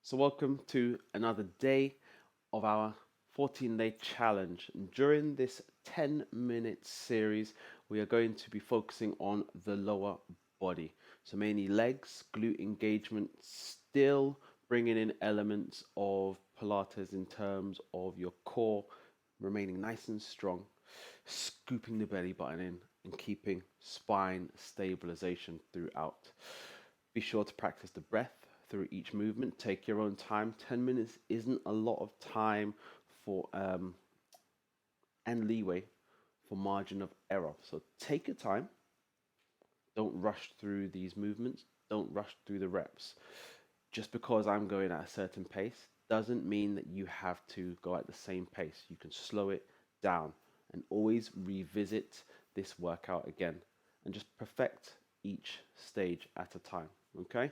So welcome to another day of our 14-day challenge. And during this 10-minute series, we are going to be focusing on the lower body. So mainly legs, glute engagement, still bringing in elements of Pilates in terms of your core remaining nice and strong, scooping the belly button in and keeping spine stabilization throughout. Be sure to practice the breath through each movement. Take your own time. 10 minutes isn't a lot of time for and leeway for margin of error. So take your time. Don't rush through these movements. Don't rush through the reps. Just because I'm going at a certain pace doesn't mean that you have to go at the same pace. You can slow it down and always revisit this workout again and just perfect each stage at a time. Okay?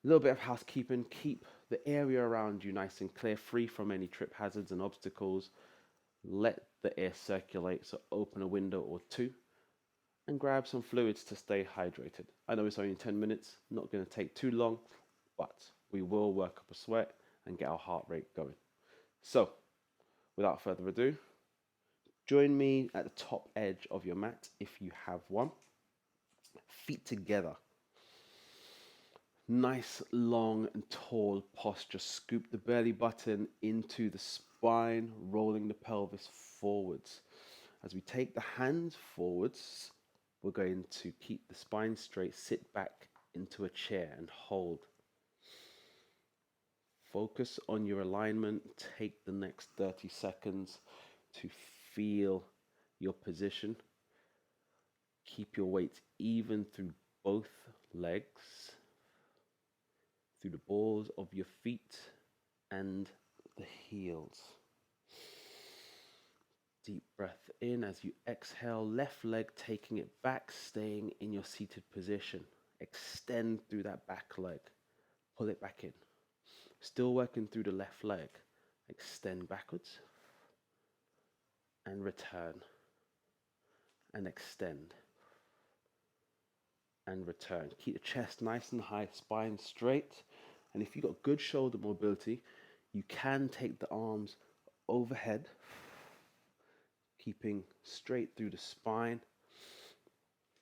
A little bit of housekeeping. Keep the area around you nice and clear, free from any trip hazards and obstacles. Let the air circulate, so open a window or two and grab some fluids to stay hydrated. I know it's only 10 minutes, not going to take too long, but we will work up a sweat and get our heart rate going. So, without further ado, join me at the top edge of your mat if you have one. Feet together. Nice, long and tall posture. Scoop the belly button into the spine, rolling the pelvis forwards. As we take the hands forwards, we're going to keep the spine straight, sit back into a chair and hold. Focus on your alignment. Take the next 30 seconds to feel your position. Keep your weight even through both legs, through the balls of your feet and the heels. Deep breath in as you exhale, left leg taking it back, staying in your seated position. Extend through that back leg, pull it back in. Still working through the left leg. Extend backwards and return and extend and return. Keep the chest nice and high, spine straight. And if you've got good shoulder mobility, you can take the arms overhead, keeping straight through the spine.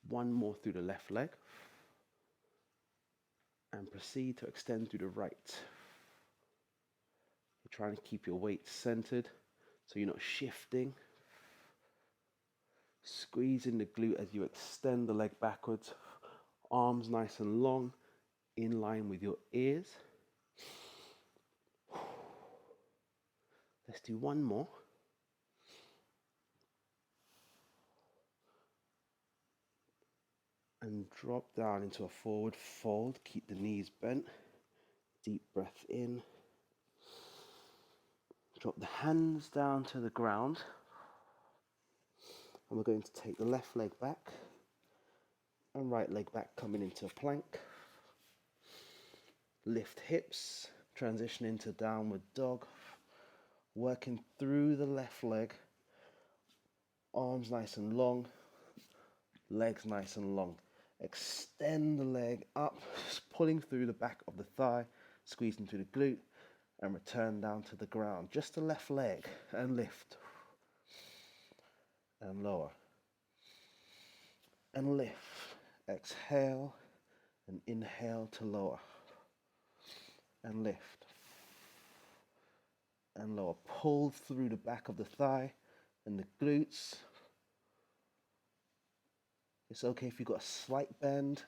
One more through the left leg. And proceed to extend through the right. You're trying to keep your weight centered so you're not shifting. Squeezing the glute as you extend the leg backwards. Arms nice and long, in line with your ears. Let's do one more. And drop down into a forward fold. Keep the knees bent. Deep breath in. Drop the hands down to the ground. And we're going to take the left leg back and right leg back, coming into a plank. Lift hips, transition into downward dog. Working through the left leg. Arms nice and long. Legs nice and long. Extend the leg up, pulling through the back of the thigh, squeezing through the glute, and return down to the ground. Just the left leg, and lift. And lower. And lift. Exhale, and inhale to lower. And lift. And lower. Pull through the back of the thigh and the glutes. It's okay if you've got a slight bend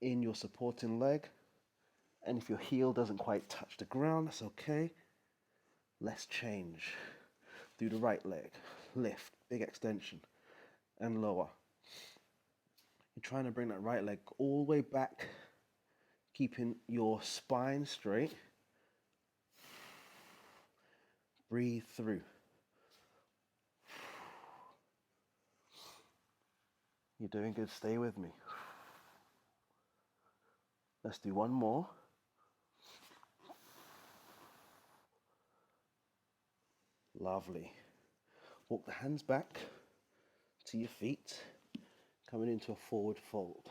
in your supporting leg. And if your heel doesn't quite touch the ground, that's okay. Let's change. Through the right leg. Lift, big extension. And lower. You're trying to bring that right leg all the way back, keeping your spine straight. Breathe through. You're doing good, stay with me. Let's do one more. Lovely. Walk the hands back to your feet, coming into a forward fold.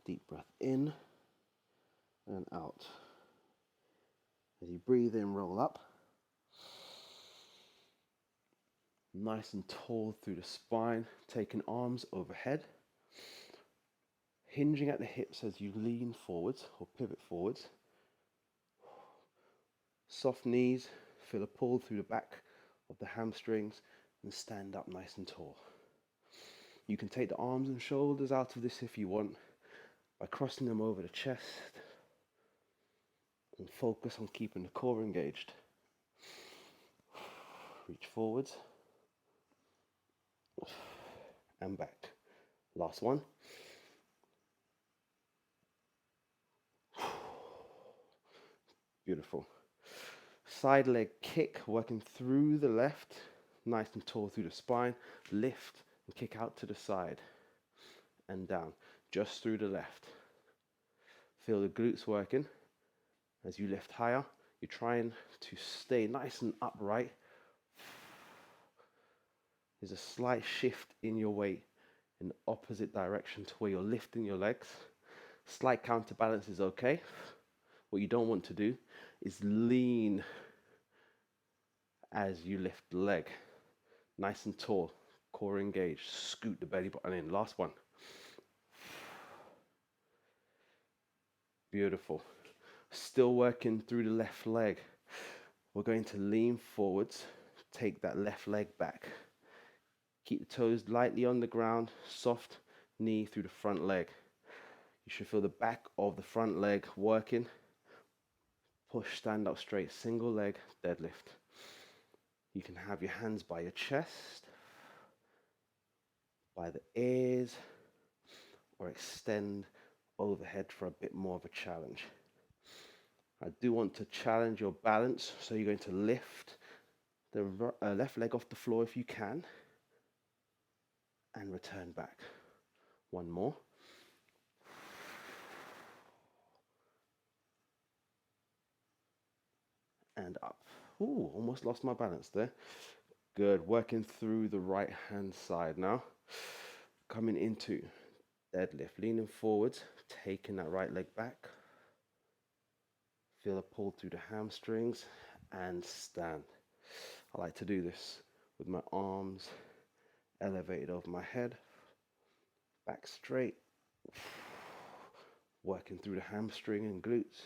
Deep breath in and out. As you breathe in, roll up. Nice and tall through the spine, taking arms overhead. Hinging at the hips as you lean forwards or pivot forwards. Soft knees, feel a pull through the back of the hamstrings and stand up nice and tall. You can take the arms and shoulders out of this if you want by crossing them over the chest and focus on keeping the core engaged. Reach forwards and back. Last one. Beautiful. Side leg kick, working through the left, nice and tall through the spine. Lift and kick out to the side and down, just through the left. Feel the glutes working. As you lift higher, you're trying to stay nice and upright. There's a slight shift in your weight in the opposite direction to where you're lifting your legs. Slight counterbalance is okay. What you don't want to do is lean as you lift the leg. Nice and tall, core engaged. Scoot the belly button in. Last one. Beautiful. Still working through the left leg. We're going to lean forwards, take that left leg back. Keep the toes lightly on the ground, soft knee through the front leg. You should feel the back of the front leg working. Push, stand up straight, single leg deadlift. You can have your hands by your chest, by the ears, or extend overhead for a bit more of a challenge. I do want to challenge your balance, so you're going to lift the left leg off the floor if you can, and return back. One more. And up. Ooh, almost lost my balance there. Good, working through the right hand side now. Coming into deadlift, leaning forwards, taking that right leg back. Feel a pull through the hamstrings and stand. I like to do this with my arms elevated over my head, back straight, working through the hamstring and glutes.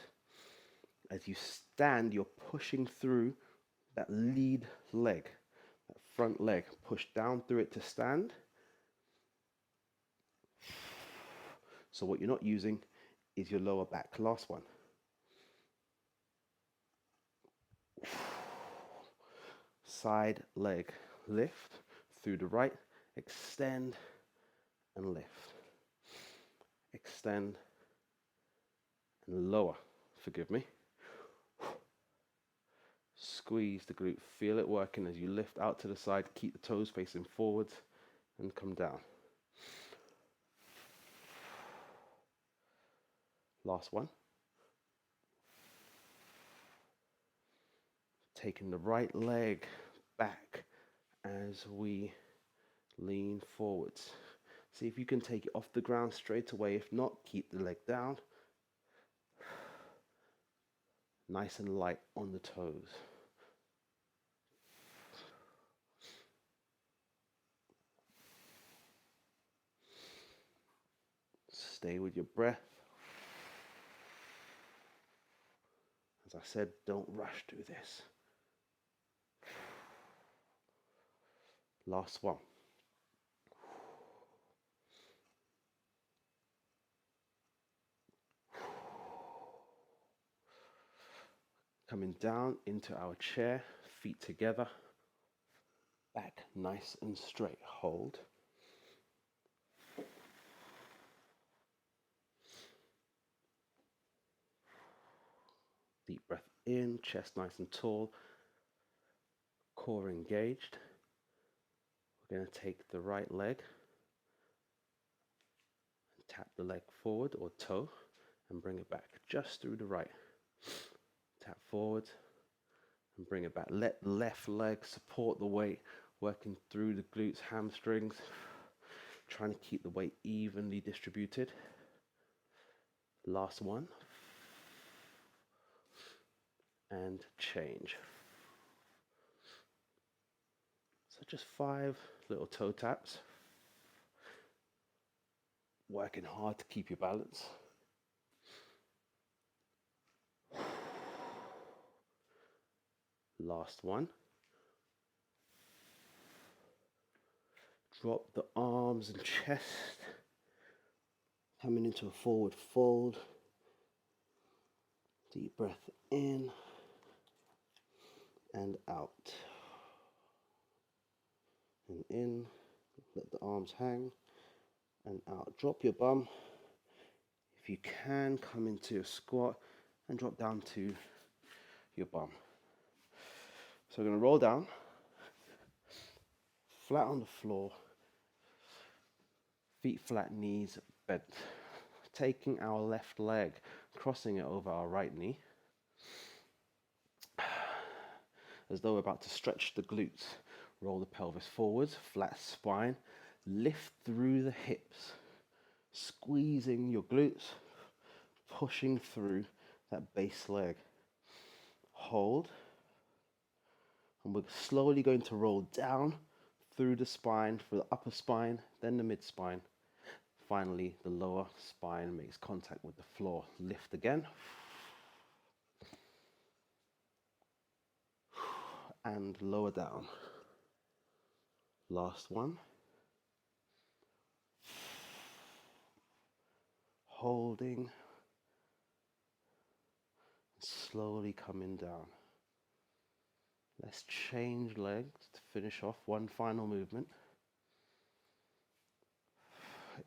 As you stand, you're pushing through that lead leg, that front leg. Push down through it to stand. So what you're not using is your lower back. Last one. Side leg lift through the right, extend and lift. Extend and lower, forgive me. Squeeze the glute, feel it working as you lift out to the side, keep the toes facing forwards and come down. Last one. Taking the right leg back as we lean forwards. See if you can take it off the ground straight away. If not, keep the leg down. Nice and light on the toes. Stay with your breath. As I said, don't rush through this. Last one. Coming down into our chair, feet together, back nice and straight. Hold. Deep breath in, chest nice and tall, core engaged. We're going to take the right leg and tap the leg forward or toe and bring it back just through the right. Tap forward and bring it back. Let the left leg support the weight, working through the glutes, hamstrings, trying to keep the weight evenly distributed. Last one. And change. So just 5 little toe taps. Working hard to keep your balance. Last one. Drop the arms and chest. Coming into a forward fold. Deep breath in and out. And in. Let the arms hang and out. Drop your bum. If you can, come into a squat and drop down to your bum. So we're going to roll down, flat on the floor, feet flat, knees bent. Taking our left leg, crossing it over our right knee, as though we're about to stretch the glutes. Roll the pelvis forwards, flat spine, lift through the hips, squeezing your glutes, pushing through that base leg. Hold, and we're slowly going to roll down through the spine, through the upper spine, then the mid spine. Finally, the lower spine makes contact with the floor. Lift again. And lower down. Last one. Holding. Slowly coming down. Let's change legs to finish off. One final movement.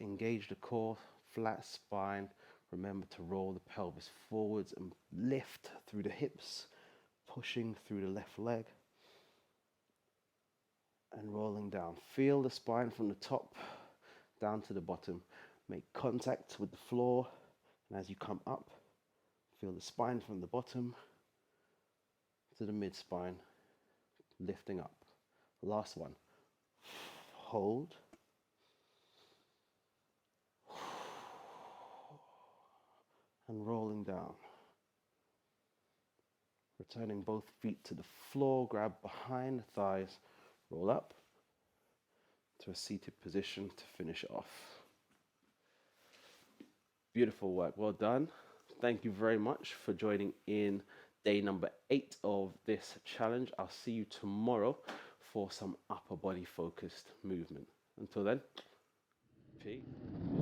Engage the core, flat spine. Remember to roll the pelvis forwards and lift through the hips, pushing through the left leg and rolling down. Feel the spine from the top down to the bottom. Make contact with the floor, and as you come up, feel the spine from the bottom to the mid spine, lifting up. Last one. Hold. And rolling down. Returning both feet to the floor, grab behind the thighs, roll up to a seated position to finish it off. Beautiful work, well done. Thank you very much for joining in day number 8 of this challenge. I'll see you tomorrow for some upper body focused movement. Until then, peace.